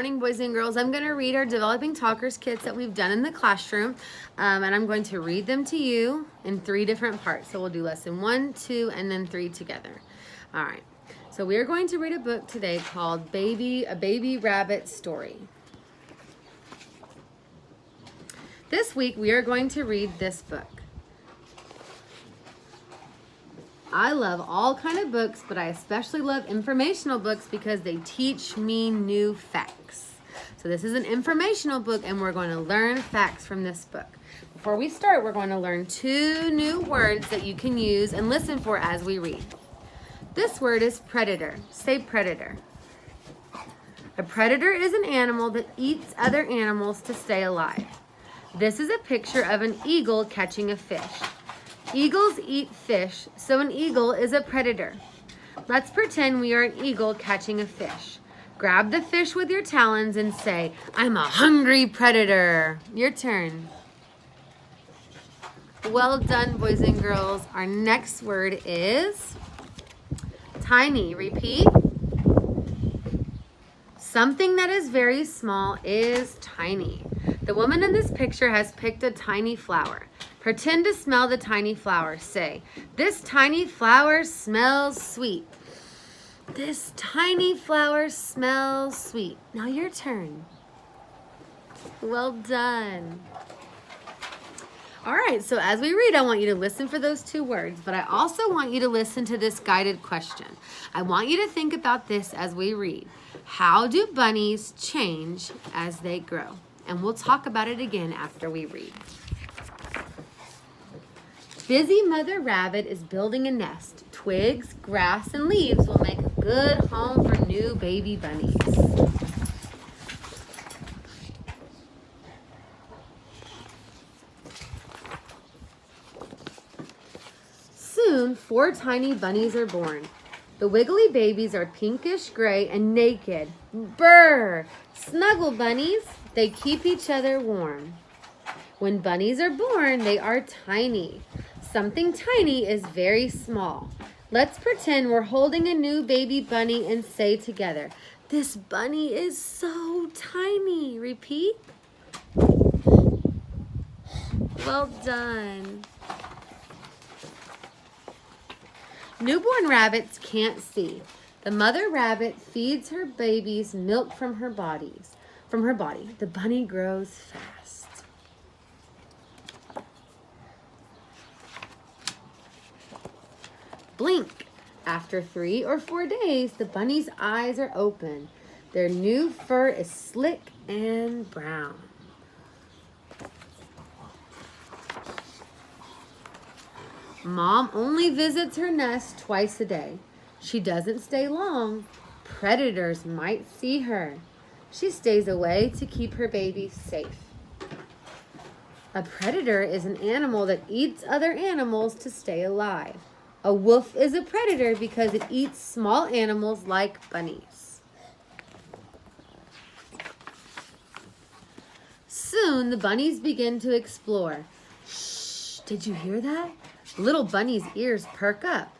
morning, boys and girls. I'm going to read our Developing Talkers kits that we've done in the classroom, and I'm going to read them to you in 3 different parts. So we'll do lesson 1, 2, and then 3 together. All right. So we are going to read a book today called A Baby Rabbit Story. This week we are going to read this book. I love all kind of books, but I especially love informational books because they teach me new facts. So this is an informational book, and we're going to learn facts from this book. Before we start, we're going to learn 2 new words that you can use and listen for as we read. This word is predator. Say predator. A predator is an animal that eats other animals to stay alive. This is a picture of an eagle catching a fish. Eagles eat fish, so an eagle is a predator. Let's pretend we are an eagle catching a fish. Grab the fish with your talons and say, "I'm a hungry predator." Your turn. Well done, boys and girls. Our next word is tiny. Repeat. Something that is very small is tiny. The woman in this picture has picked a tiny flower. Pretend to smell the tiny flower. Say, "This tiny flower smells sweet." This tiny flower smells sweet. Now your turn. Well done. All right, so as we read, I want you to listen for those 2 words, but I also want you to listen to this guided question. I want you to think about this as we read. How do bunnies change as they grow? And we'll talk about it again after we read. Busy Mother Rabbit is building a nest. Twigs, grass, and leaves will make a good home for new baby bunnies. Soon, 4 tiny bunnies are born. The wiggly babies are pinkish gray and naked. Brr! Snuggle, bunnies. They keep each other warm. When bunnies are born, they are tiny. Something tiny is very small. Let's pretend we're holding a new baby bunny and say together, "This bunny is so tiny." Repeat. Well done. Newborn rabbits can't see. The mother rabbit feeds her babies milk from her body. The bunny grows fast. Blink. After 3 or 4 days, the bunny's eyes are open. Their new fur is slick and brown. Mom only visits her nest twice a day. She doesn't stay long. Predators might see her. She stays away to keep her babies safe. A predator is an animal that eats other animals to stay alive. A wolf is a predator because it eats small animals like bunnies. Soon the bunnies begin to explore. Shh, did you hear that? Little bunny's ears perk up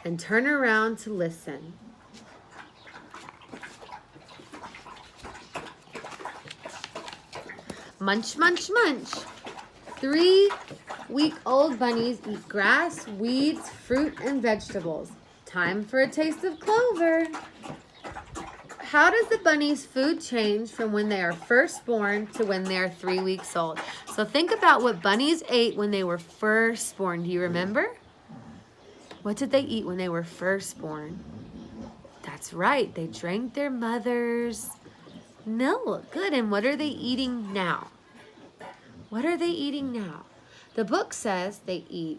and turn around to listen. Munch, munch, munch. 3-week-old bunnies eat grass, weeds, fruit, and vegetables. Time for a taste of clover. How does the bunny's food change from when they are first born to when they are 3 weeks old? So think about what bunnies ate when they were first born. Do you remember? What did they eat when they were first born? That's right. They drank their mother's milk. Good. And what are they eating now? What are they eating now? The book says they eat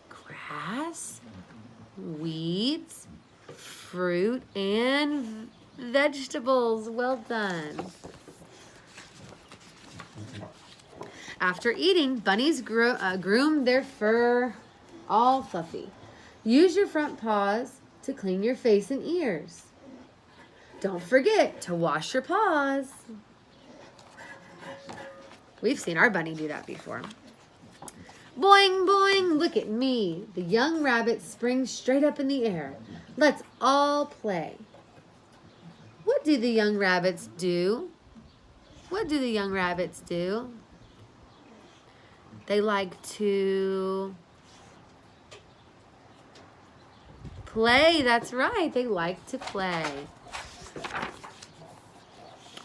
grass, weeds, fruit, and vegetables. Well done. After eating, bunnies groom their fur all fluffy. Use your front paws to clean your face and ears. Don't forget to wash your paws. We've seen our bunny do that before. Boing, boing, look at me. The young rabbit springs straight up in the air. Let's all play. What do the young rabbits do? What do the young rabbits do? They like to play. That's right. They like to play.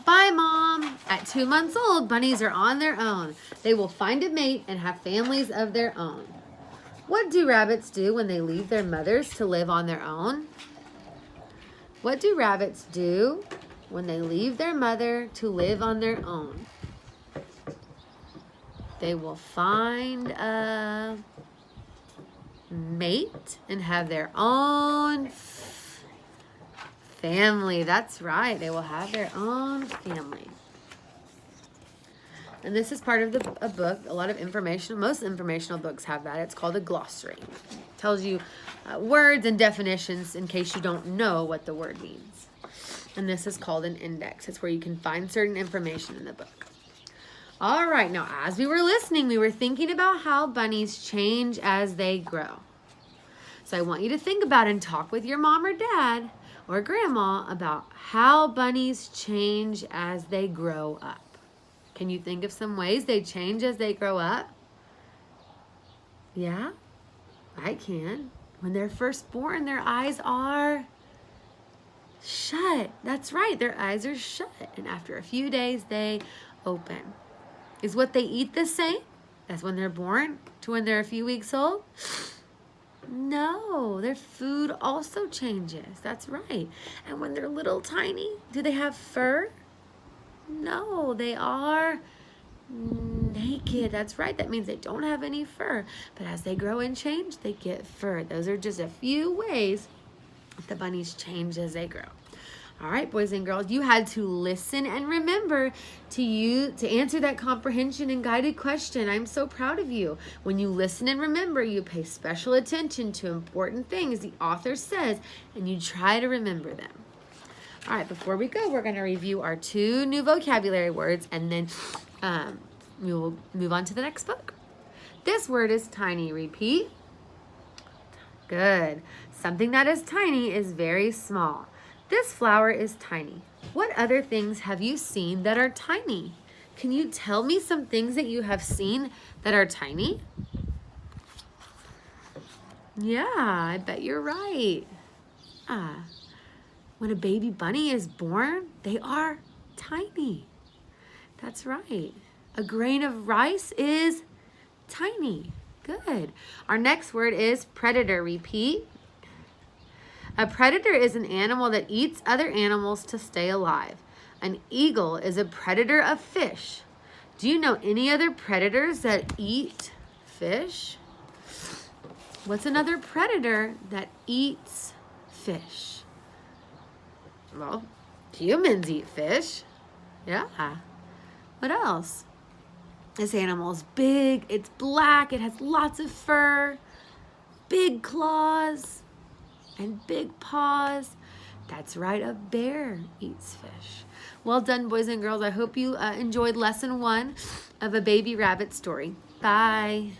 Bye, Mom. At 2 months old, bunnies are on their own. They will find a mate and have families of their own. What do rabbits do when they leave their mothers to live on their own? What do rabbits do when they leave their mother to live on their own? They will find a mate and have their own family. That's right. They will have their own family. And this is part of a book, a lot of information. Most informational books have that. It's called a glossary. It tells you words and definitions in case you don't know what the word means. And this is called an index. It's where you can find certain information in the book. All right, now as we were listening, we were thinking about how bunnies change as they grow. So I want you to think about and talk with your mom or dad or grandma about how bunnies change as they grow up. Can you think of some ways they change as they grow up? Yeah, I can. When they're first born, their eyes are shut. That's right, their eyes are shut. And after a few days, they open. Is what they eat the same as when they're born to when they're a few weeks old? No, their food also changes. That's right. And when they're little tiny, do they have fur? No, they are naked. That's right. That means they don't have any fur. But as they grow and change, they get fur. Those are just a few ways the bunnies change as they grow. All right, boys and girls, you had to listen and remember to answer that comprehension and guided question. I'm so proud of you. When you listen and remember, you pay special attention to important things the author says, and you try to remember them. All right, before we go, we're going to review our 2 new vocabulary words, and then we will move on to the next book. This word is tiny. Repeat. Good. Something that is tiny is very small. This flower is tiny. What other things have you seen that are tiny? Can you tell me some things that you have seen that are tiny? Yeah, I bet you're right. When a baby bunny is born, they are tiny. That's right. A grain of rice is tiny. Good. Our next word is predator. Repeat. A predator is an animal that eats other animals to stay alive. An eagle is a predator of fish. Do you know any other predators that eat fish? What's another predator that eats fish? Well, humans eat fish. Yeah. What else? This animal's big, it's black, it has lots of fur, big claws, and big paws. That's right, a bear eats fish. Well done, boys and girls. I hope you enjoyed lesson 1 of A Baby Rabbit Story. Bye.